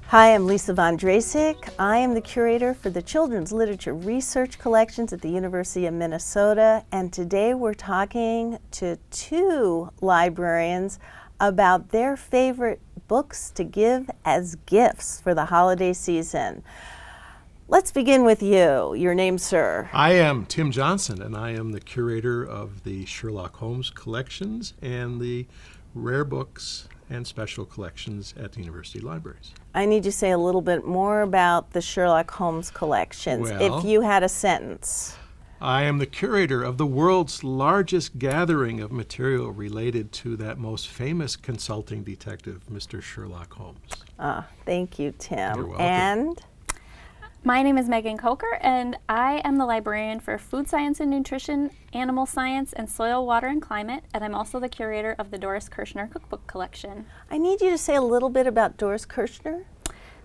Hi, I'm Lisa Von Drasek. I am the curator for the Children's Literature Research Collections at the University of Minnesota, and today we're talking to two librarians about their favorite books to give as gifts for the holiday season. Let's begin with you. Your name, sir? I am Tim Johnson, and I am the curator of the Sherlock Holmes collections and the rare books and special collections at the University Libraries. I need you to say a little bit more about the Sherlock Holmes collections, Well, if you had a sentence. I am the curator of the world's largest gathering of material related to that most famous consulting detective, Mr. Sherlock Holmes. Thank you, Tim. You're welcome. And My name is Megan Kocher, and I am the librarian for Food Science and Nutrition, Animal Science, and Soil, Water, and Climate, and I'm also the curator of the Doris Kirshner Cookbook Collection. I need you to say a little bit about Doris Kirshner.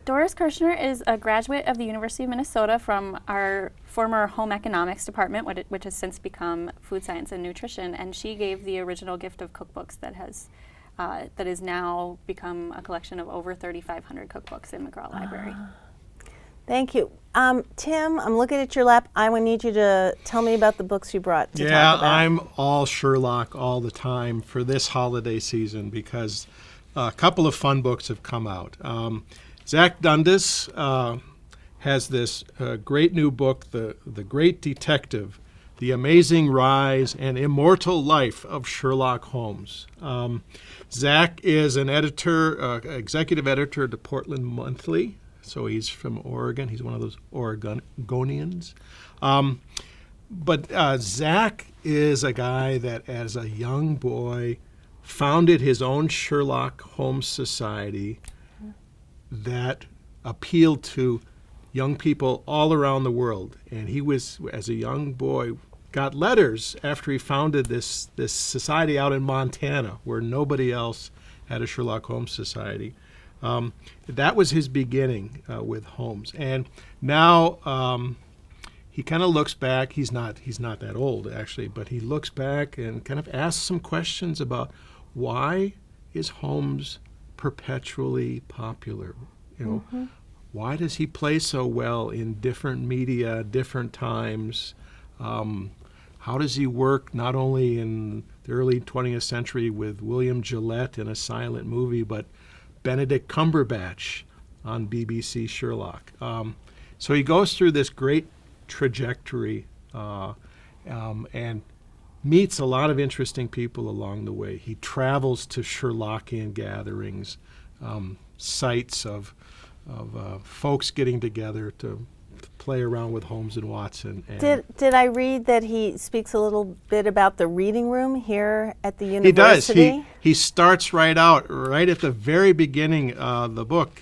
Doris Kirshner is a graduate of the University of Minnesota from our former home economics department, which has since become Food Science and Nutrition, and she gave the original gift of cookbooks that has now become a collection of over 3,500 cookbooks in McGraw Library. Thank you. Tim, I'm looking at your lap. I would need you to tell me about the books you brought to talk about. I'm all Sherlock all the time for this holiday season because a couple of fun books have come out. Zach Dundas has this great new book, The Great Detective, The Amazing Rise and Immortal Life of Sherlock Holmes. Zach is an editor, executive editor at the Portland Monthly. So he's from Oregon. He's one of those Oregonians. But Zach is a guy that, as a young boy, founded his own Sherlock Holmes Society that appealed to young people all around the world. And he was, as a young boy, got letters after he founded this society out in Montana, where nobody else had a Sherlock Holmes Society. That was his beginning with Holmes, and now he kind of looks back. He's not that old actually, but he looks back and kind of asks some questions about why is Holmes perpetually popular? Why does he play so well in different media, different times? How does he work not only in the early 20th century with William Gillette in a silent movie, but Benedict Cumberbatch on BBC Sherlock. So he goes through this great trajectory and meets a lot of interesting people along the way. He travels to Sherlockian gatherings, sites of folks getting together to play around with Holmes and Watson. And Did I read that he speaks a little bit about the reading room here at the university? He does. He starts right out, right at the very beginning of the book.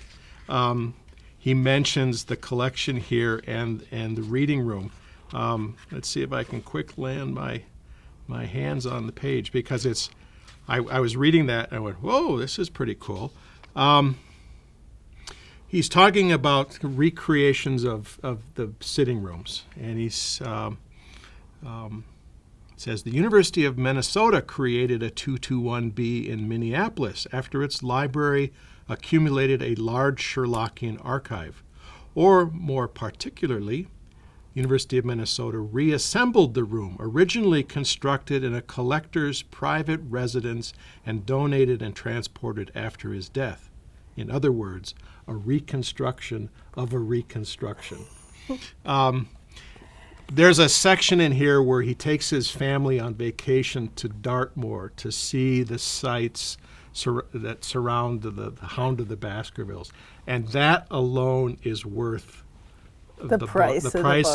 He mentions the collection here and the reading room. Let's see if I can quick land my hands on the page, because it's. I was reading that and I went, whoa, this is pretty cool. He's talking about recreations of the sitting rooms, and he says the University of Minnesota created a 221B in Minneapolis after its library accumulated a large Sherlockian archive. Or more particularly, University of Minnesota reassembled the room, originally constructed in a collector's private residence and donated and transported after his death. In other words, a reconstruction of a reconstruction. There's a section in here where he takes his family on vacation to Dartmoor to see the sites that surround the Hound of the Baskervilles. And that alone is worth the price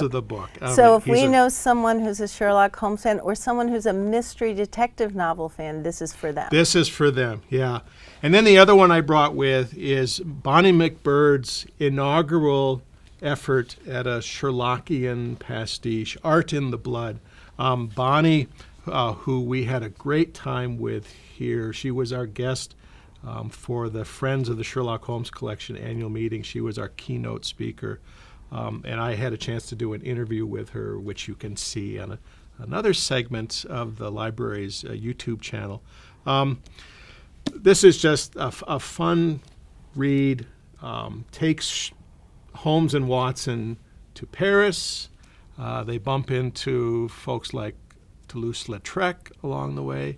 of the book. So if we know someone who's a Sherlock Holmes fan or someone who's a mystery detective novel fan, this is for them. This is for them, yeah. And then the other one I brought with is Bonnie MacBird's inaugural effort at a Sherlockian pastiche, Art in the Blood. Bonnie, who we had a great time with here, she was our guest for the Friends of the Sherlock Holmes Collection annual meeting. She was our keynote speaker. And I had a chance to do an interview with her, which you can see on another segment of the library's YouTube channel. This is just a fun read. takes Holmes and Watson to Paris. They bump into folks like Toulouse-Lautrec along the way.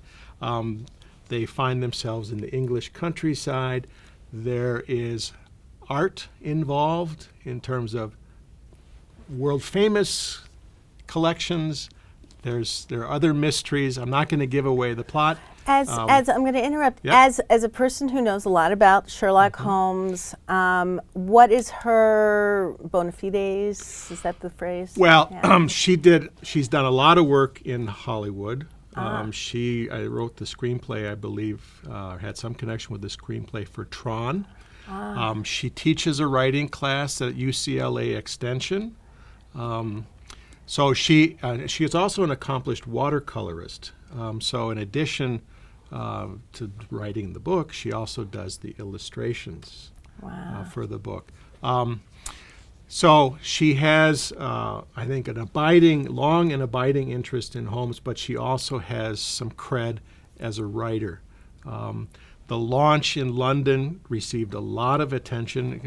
They find themselves in the English countryside. There is art involved in terms of world-famous collections. There are other mysteries. I'm not going to give away the plot. As I'm going to interrupt, Yeah. as a person who knows a lot about Sherlock Holmes, what is her bona fides? Is that the phrase? Well, Yeah. she's done a lot of work in Hollywood. I wrote the screenplay, I believe, had some connection with the screenplay for Tron. She teaches a writing class at UCLA Extension. So she is also an accomplished watercolorist. So in addition to writing the book, she also does the illustrations for the book. So she has, I think, long and abiding interest in Holmes, but she also has some cred as a writer. The launch in London received a lot of attention.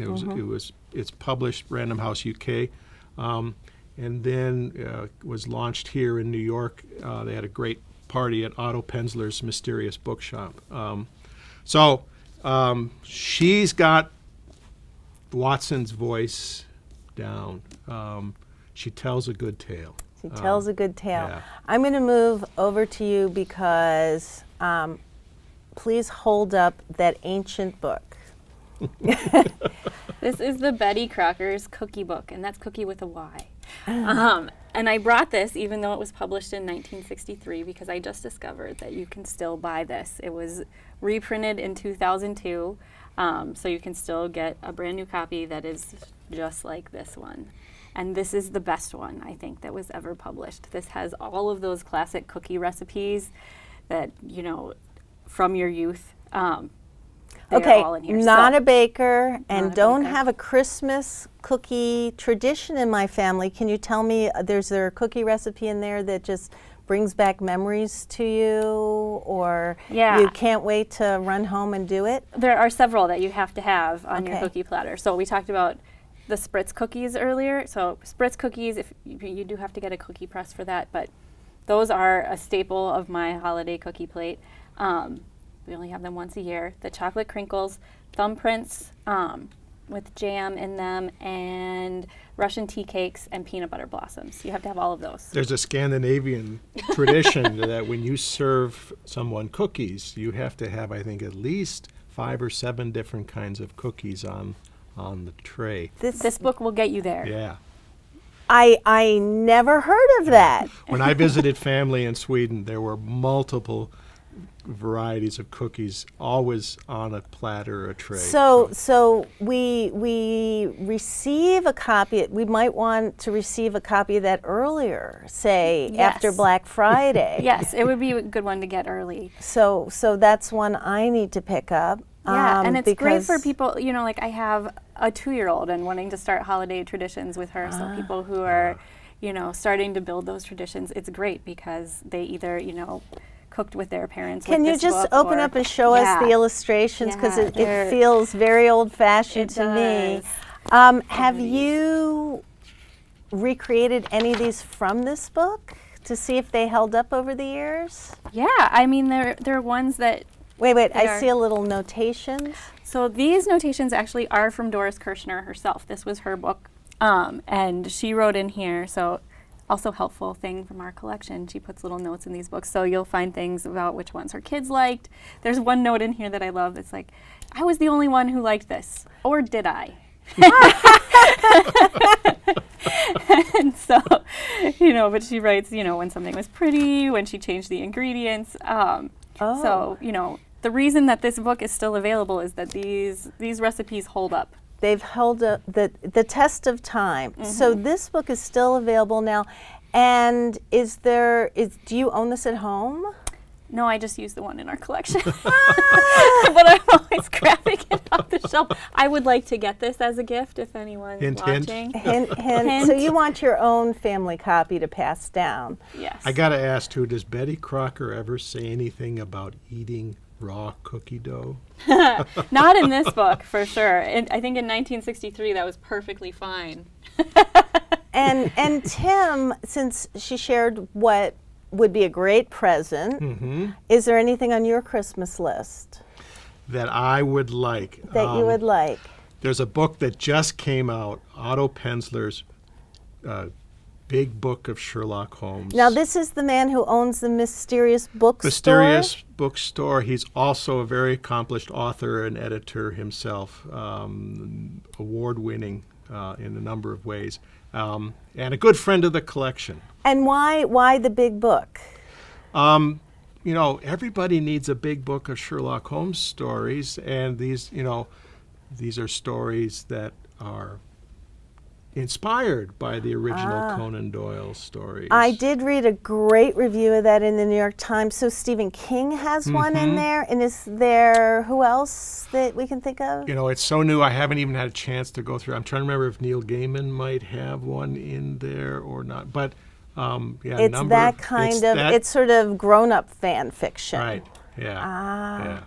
It's published Random House UK, and then was launched here in New York. They had a great party at Otto Penzler's Mysterious Bookshop. So she's got Watson's voice down. She tells a good tale. She tells a good tale. Yeah. I'm going to move over to you because please hold up that ancient book. This is the Betty Crocker's Cooky book, and that's Cooky with a Y. And I brought this even though it was published in 1963 because I just discovered that you can still buy this. It was reprinted in 2002, so you can still get a brand new copy that is just like this one. And this is the best one, I think, that was ever published. This has all of those classic cookie recipes that, from your youth. Okay, all in here. not So- a baker and Not a don't baker. have a Christmas cookie tradition in my family. Can you tell me, there's there a cookie recipe in there that just brings back memories to you, or Yeah. you can't wait to run home and do it? There are several that you have to have on your Okay. cookie platter. So we talked about the spritz cookies earlier. So spritz cookies, if you do have to get a cookie press for that, but those are a staple of my holiday cookie plate. We only have them once a year. The chocolate crinkles, thumbprints with jam in them, and Russian tea cakes and peanut butter blossoms. You have to have all of those. There's a Scandinavian tradition that when you serve someone cookies, you have to have, I think, at least 5 or 7 different kinds of cookies on the tray. This book will get you there. Yeah. I never heard of that. When I visited family in Sweden, there were multiple varieties of cookies always on a platter or a tray. So we receive a copy. We might want to receive a copy of that earlier, say Yes. after Black Friday. Yes, it would be a good one to get early. So that's one I need to pick up. Yeah, and it's great for because- people, like I have a 2-year-old and wanting to start holiday traditions with her. So people who are, starting to build those traditions, it's great because they either, cooked with their parents. Can with you this just book open or- up and show us Yeah. the illustrations, because Yeah, it they're- feels very old-fashioned It to me. does. Have you recreated any of these from this book to see if they held up over the years? Yeah, I mean, they're ones that. Wait, They I are. see a little notations. So these notations actually are from Doris Kirshner herself. This was her book, and she wrote in here. So also helpful thing from our collection. She puts little notes in these books, so you'll find things about which ones her kids liked. There's one note in here that I love. It's like, I was the only one who liked this, or did I? And so, but she writes, when something was pretty, when she changed the ingredients. So, the reason that this book is still available is that these recipes hold up. They've held up the test of time. So this book is still available now. And do you own this at home? No, I just use the one in our collection. But I'm always grabbing it off the shelf. I would like to get this as a gift if anyone's Hint, hint. watching. Hint. Hint. So you want your own family copy to pass down. Yes. I got to ask too, does Betty Crocker ever say anything about eating raw cookie dough. Not in this book, for sure. I think in 1963 that was perfectly fine. And Tim, since she shared what would be a great present, is there anything on your Christmas list That I would like. that you would like? There's a book that just came out, Otto Penzler's Big Book of Sherlock Holmes. Now, this is the man who owns the Mysterious Bookstore. Mysterious Bookstore. He's also a very accomplished author and editor himself, award-winning in a number of ways, and a good friend of the collection. And why the big book? You know, everybody needs a big book of Sherlock Holmes stories, and these are stories that are inspired by the original Conan Doyle stories. I did read a great review of that in the New York Times. So Stephen King has one in there, and is there who else that we can think of? You know, it's so new, I haven't even had a chance to go through. I'm trying to remember if Neil Gaiman might have one in there or not. But yeah, It's that kind of, it's sort of grown-up fan fiction. Right. Yeah. Yeah.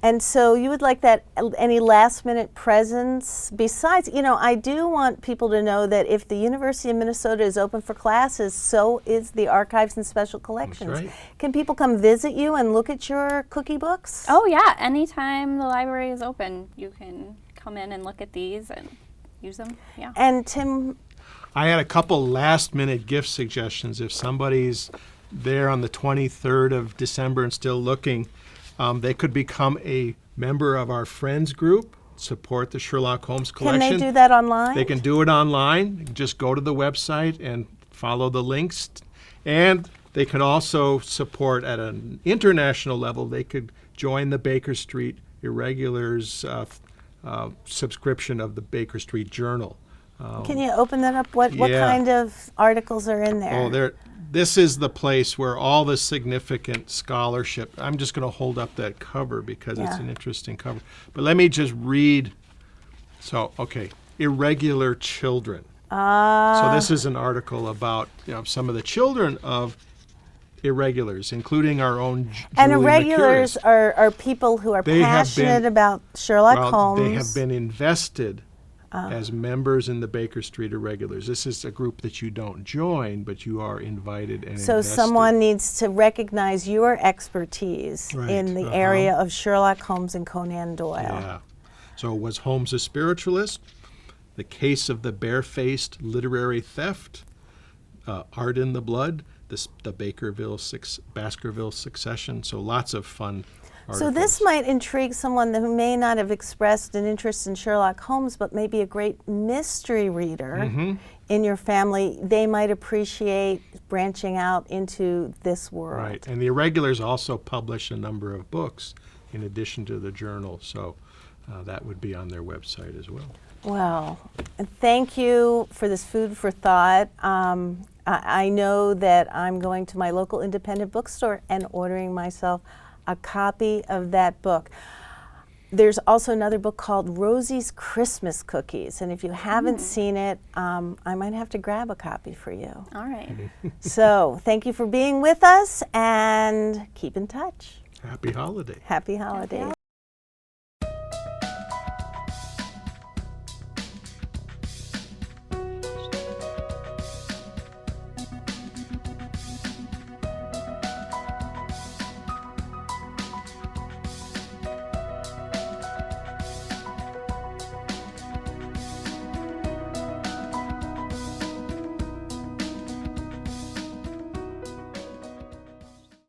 And so you would like that, any last-minute presents? Besides, you know, I do want people to know that if the University of Minnesota is open for classes, so is the Archives and Special Collections. That's right. Can people come visit you and look at your cookie books? Oh yeah, anytime the library is open, you can come in and look at these and use them. Yeah. And Tim, I had a couple last-minute gift suggestions. If somebody's there on the 23rd of December and still looking, they could become a member of our Friends group, support the Sherlock Holmes collection. can they do that online? They can do it online. Just go to the website and follow the links. And they can also support at an international level. They could join the Baker Street Irregulars subscription of the Baker Street Journal. Can you open that up? What Yeah. kind of articles are in there? Oh, this is the place where all the significant scholarship. I'm just going to hold up that cover because it's Yeah. an interesting cover. But let me just read. So, okay, irregular children. So this is an article about some of the children of irregulars, including our own And Julie irregulars McCurry's. are people who are They have passionate been- about Sherlock Well, Holmes. they have been invested as members in the Baker Street Irregulars. This is a group that you don't join, but you are invited and So invested. someone needs to recognize your expertise Right, in the area of Sherlock Holmes and Conan Doyle. Yeah. So was Holmes a spiritualist? The Case of the Barefaced Literary Theft, Art in the Blood, the Baskerville Succession. So lots of fun articles. So this might intrigue someone who may not have expressed an interest in Sherlock Holmes, but maybe a great mystery reader in your family. They might appreciate branching out into this world. Right. And the Irregulars also publish a number of books in addition to the journal. So that would be on their website as well. Well, thank you for this food for thought. I know that I'm going to my local independent bookstore and ordering myself a copy of that book. There's also another book called Rosie's Christmas Cookies, and if you haven't seen it, I might have to grab a copy for you. All right. So thank you for being with us, and keep in touch. Happy holiday. Happy holidays.